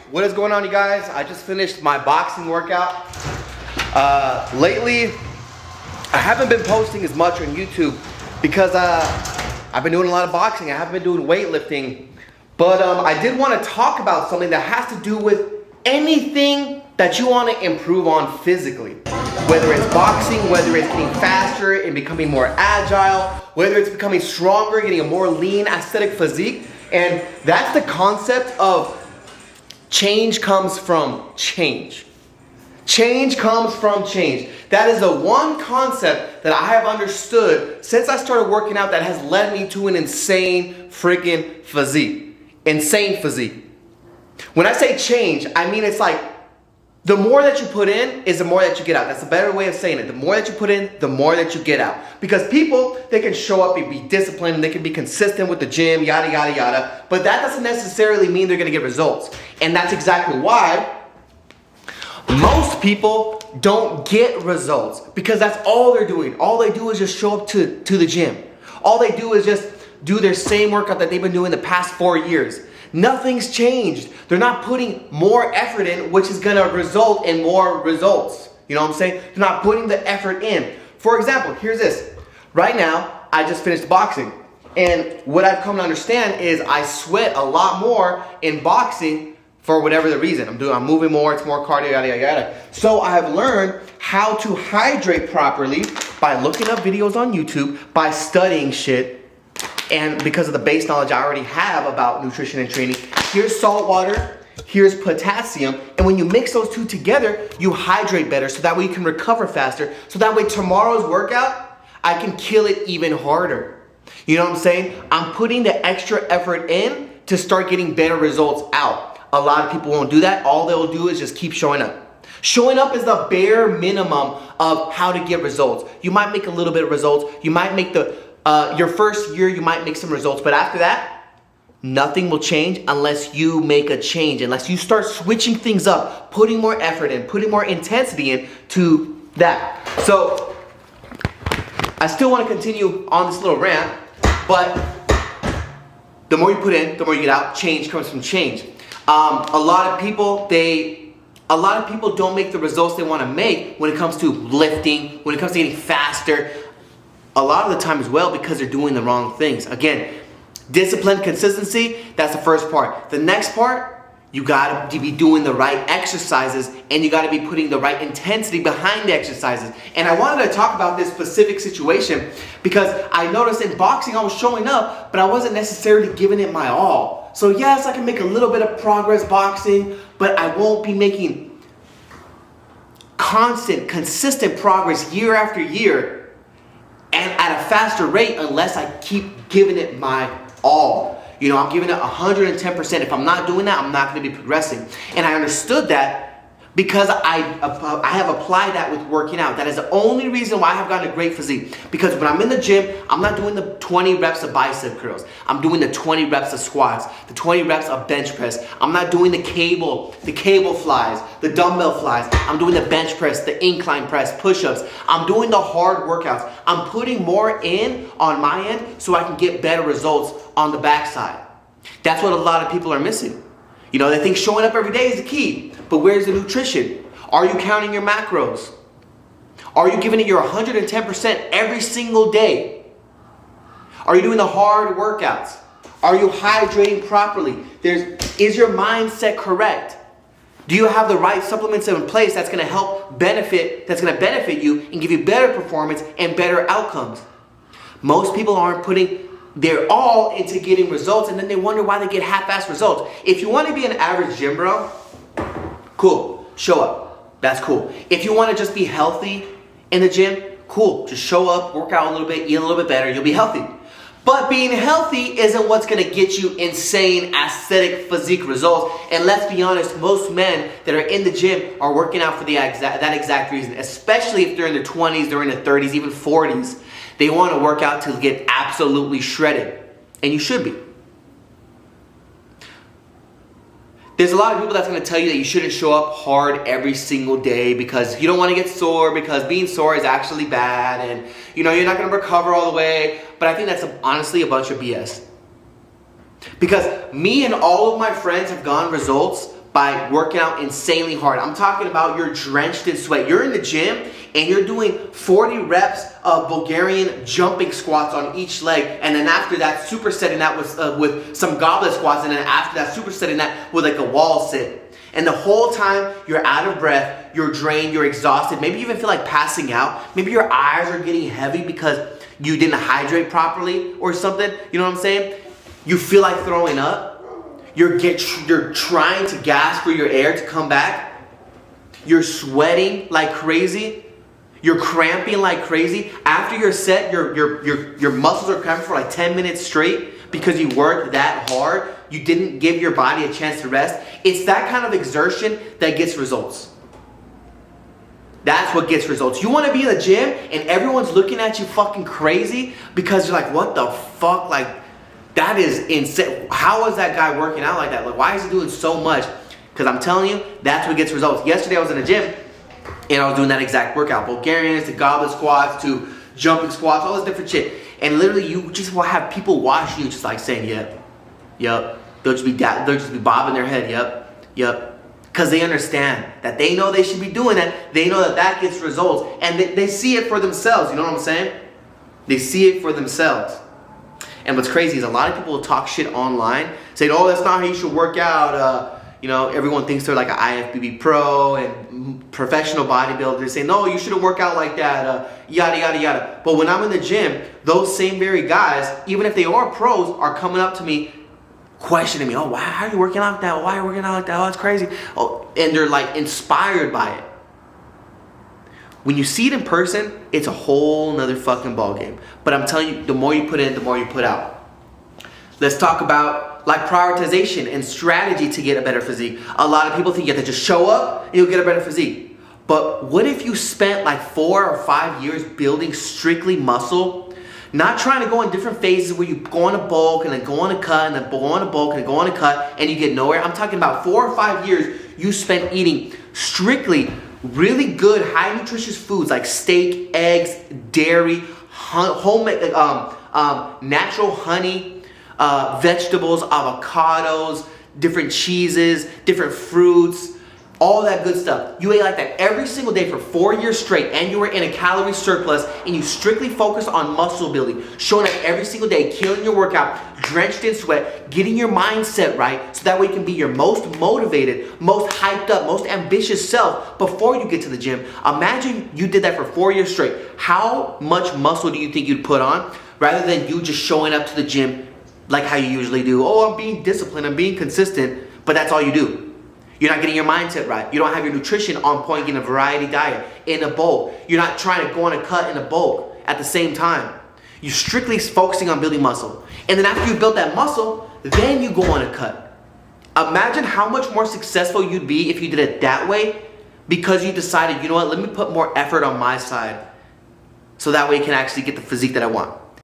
What is going on, you guys? I just finished my boxing workout. Lately, I haven't been posting as much on YouTube because I've been doing a lot of boxing. I haven't been doing weightlifting. But I did want to talk about something that has to do with anything that you want to improve on physically. Whether it's boxing, whether it's getting faster and becoming more agile, whether it's becoming stronger, getting a more lean, aesthetic physique. And that's the concept of change comes from change. Change comes from change. That is the one concept that I have understood since I started working out that has led me to an insane freaking physique. Insane physique. When I say change, I mean it's like the more that you put in is the more that you get out. That's a better way of saying it. The more that you put in, the more that you get out. Because people, they can show up and be disciplined, they can be consistent with the gym, yada, yada, yada. But that doesn't necessarily mean they're gonna get results. And that's exactly why most people don't get results. Because that's all they're doing. All they do is just show up to the gym. All they do is just do their same workout that they've been doing the past 4 years. Nothing's changed. They're not putting more effort in, which is gonna result in more results. You know what I'm saying? They're not putting the effort in. For example, here's this. Right now, I just finished boxing. And what I've come to understand is I sweat a lot more in boxing for whatever the reason. I'm moving more, it's more cardio, yada, yada, yada. So I have learned how to hydrate properly by looking up videos on YouTube, by studying shit. And because of the base knowledge I already have about nutrition and training, here's salt water, here's potassium, and when you mix those two together, you hydrate better so that way you can recover faster, so that way tomorrow's workout, I can kill it even harder. You know what I'm saying? I'm putting the extra effort in to start getting better results out. A lot of people won't do that. All they'll do is just keep showing up. Showing up is the bare minimum of how to get results. You might make a little bit of results. You might make your first year, you might make some results, but after that, nothing will change unless you make a change, unless you start switching things up, putting more effort in, putting more intensity in to that. So, I still want to continue on this little rant, but the more you put in, the more you get out. Change comes from change. A lot of people don't make the results they want to make when it comes to lifting, when it comes to getting faster. A lot of the time as well because they're doing the wrong things. Again, discipline, consistency, that's the first part. The next part, you gotta be doing the right exercises and you gotta be putting the right intensity behind the exercises. And I wanted to talk about this specific situation because I noticed in boxing I was showing up, but I wasn't necessarily giving it my all. So yes, I can make a little bit of progress boxing, but I won't be making constant, consistent progress year after year and at a faster rate unless I keep giving it my all. You know, I'm giving it 110%. If I'm not doing that, I'm not going to be progressing. And I understood that because I have applied that with working out. That is the only reason why I have gotten a great physique. Because when I'm in the gym, I'm not doing the 20 reps of bicep curls. I'm doing the 20 reps of squats, the 20 reps of bench press. I'm not doing the cable flies, the dumbbell flies. I'm doing the bench press, the incline press, push-ups. I'm doing the hard workouts. I'm putting more in on my end so I can get better results on the backside. That's what a lot of people are missing. You know, they think showing up every day is the key, but where's the nutrition? Are you counting your macros? Are you giving it your 110% every single day? Are you doing the hard workouts? Are you hydrating properly? Is your mindset correct? Do you have the right supplements in place that's going to benefit you and give you better performance and better outcomes? Most people aren't putting their all into getting results, and then they wonder why they get half-assed results. If you want to be an average gym bro, cool, show up. That's cool. If you want to just be healthy in the gym, cool. Just show up, work out a little bit, eat a little bit better, you'll be healthy. But being healthy isn't what's going to get you insane aesthetic physique results. And let's be honest, most men that are in the gym are working out for that exact reason, especially if they're in their 20s, they're in their 30s, even 40s. They want to work out to get absolutely shredded. And you should be. There's a lot of people that's going to tell you that you shouldn't show up hard every single day because you don't want to get sore, because being sore is actually bad, and you know you're not going to recover all the way. But I think that's honestly a bunch of BS. Because me and all of my friends have gotten results by working out insanely hard. I'm talking about you're drenched in sweat. You're in the gym and you're doing 40 reps of Bulgarian jumping squats on each leg, and then after that supersetting that with some goblet squats, and then after that supersetting that with like a wall sit. And the whole time you're out of breath, you're drained, you're exhausted, maybe you even feel like passing out. Maybe your eyes are getting heavy because you didn't hydrate properly or something. You know what I'm saying? You feel like throwing up. You're trying to gasp for your air to come back. You're sweating like crazy. You're cramping like crazy. After your set, your muscles are cramping for like 10 minutes straight because you worked that hard. You didn't give your body a chance to rest. It's that kind of exertion that gets results. That's what gets results. You want to be in the gym and everyone's looking at you fucking crazy because you're like, what the fuck? Like, that is insane. How is that guy working out like that? Like, why is he doing so much? Because I'm telling you, that's what gets results. Yesterday I was in the gym and I was doing that exact workout. Bulgarians to goblet squats to jumping squats, all this different shit. And literally you just will have people watch you just like saying, yep. They'll just be bobbing their head, yep. Because they understand that they know they should be doing that. They know that that gets results. And they see it for themselves. You know what I'm saying? They see it for themselves. And what's crazy is a lot of people will talk shit online, saying, oh, that's not how you should work out. You know, everyone thinks they're like an IFBB pro and professional bodybuilders saying, no, you shouldn't work out like that, yada, yada, yada. But when I'm in the gym, those same very guys, even if they are pros, are coming up to me questioning me. Oh, why are you working out like that? Why are you working out like that? Oh, that's crazy. Oh, and they're like inspired by it. When you see it in person, it's a whole nother fucking ballgame. But I'm telling you, the more you put in, the more you put out. Let's talk about like prioritization and strategy to get a better physique. A lot of people think you have to just show up and you'll get a better physique. But what if you spent like 4 or 5 years building strictly muscle? Not trying to go in different phases where you go on a bulk and then go on a cut and then go on a bulk and then go on a cut and you get nowhere. I'm talking about 4 or 5 years you spent eating strictly really good, high nutritious foods like steak, eggs, dairy, homemade, natural honey, vegetables, avocados, different cheeses, different fruits, all that good stuff. You ate like that every single day for 4 years straight, and you were in a calorie surplus, and you strictly focused on muscle building, showing up every single day, killing your workout, drenched in sweat, getting your mindset right, so that way you can be your most motivated, most hyped up, most ambitious self before you get to the gym. Imagine you did that for 4 years straight. How much muscle do you think you'd put on, rather than you just showing up to the gym like how you usually do? Oh, I'm being disciplined, I'm being consistent, but that's all you do. You're not getting your mindset right. You don't have your nutrition on point, getting a variety diet in a bulk. You're not trying to go on a cut in a bulk at the same time. You're strictly focusing on building muscle. And then after you build that muscle, then you go on a cut. Imagine how much more successful you'd be if you did it that way, because you decided, you know what, let me put more effort on my side so that way you can actually get the physique that I want.